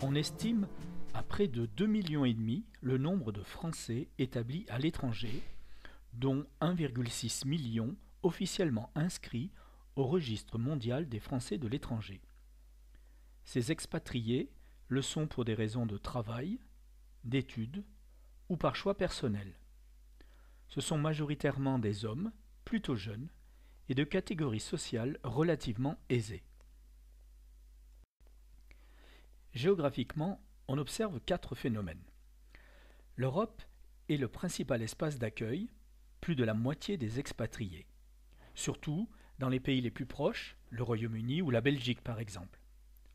On estime à près de 2,5 millions le nombre de Français établis à l'étranger, dont 1,6 million officiellement inscrits au registre mondial des Français de l'étranger. Ces expatriés le sont pour des raisons de travail, d'études ou par choix personnel. Ce sont majoritairement des hommes, plutôt jeunes, et de catégorie sociale relativement aisée. Géographiquement, on observe 4 phénomènes. L'Europe est le principal espace d'accueil, plus de la moitié des expatriés. Surtout dans les pays les plus proches, le Royaume-Uni ou la Belgique par exemple.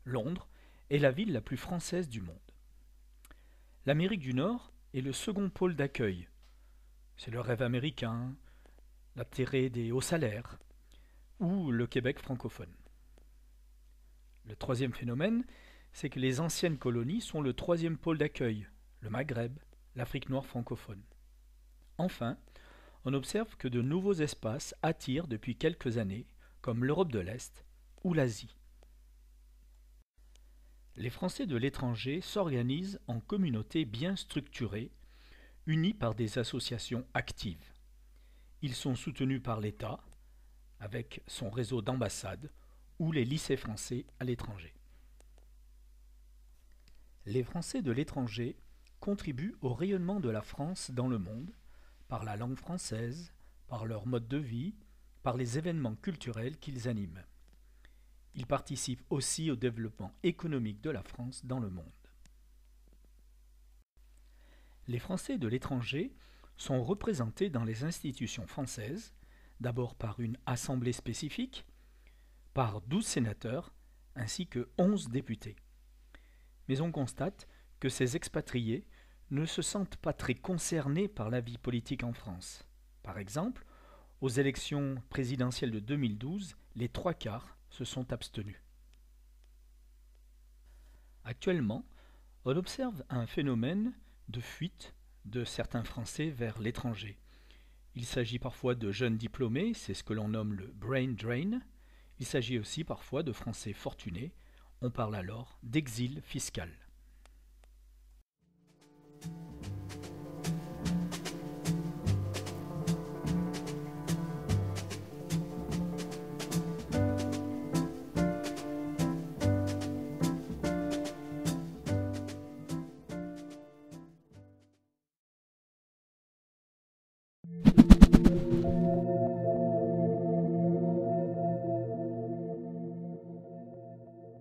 Londres est la ville la plus française du monde. L'Amérique du Nord est le second pôle d'accueil. C'est le rêve américain, l'atterré des hauts salaires ou le Québec francophone. Le troisième phénomène, c'est que les anciennes colonies sont le troisième pôle d'accueil, le Maghreb, l'Afrique noire francophone. Enfin, on observe que de nouveaux espaces attirent depuis quelques années, comme l'Europe de l'Est ou l'Asie. Les Français de l'étranger s'organisent en communautés bien structurées, unies par des associations actives. Ils sont soutenus par l'État, avec son réseau d'ambassades, ou les lycées français à l'étranger. Les Français de l'étranger contribuent au rayonnement de la France dans le monde, par la langue française, par leur mode de vie, par les événements culturels qu'ils animent. Ils participent aussi au développement économique de la France dans le monde. Les Français de l'étranger sont représentés dans les institutions françaises, d'abord par une assemblée spécifique, par 12 sénateurs ainsi que 11 députés. Mais on constate que ces expatriés ne se sentent pas très concernés par la vie politique en France. Par exemple, aux élections présidentielles de 2012, les 3/4 se sont abstenus. Actuellement, on observe un phénomène de fuite de certains Français vers l'étranger. Il s'agit parfois de jeunes diplômés, c'est ce que l'on nomme le brain drain. Il s'agit aussi parfois de Français fortunés, on parle alors d'exil fiscal.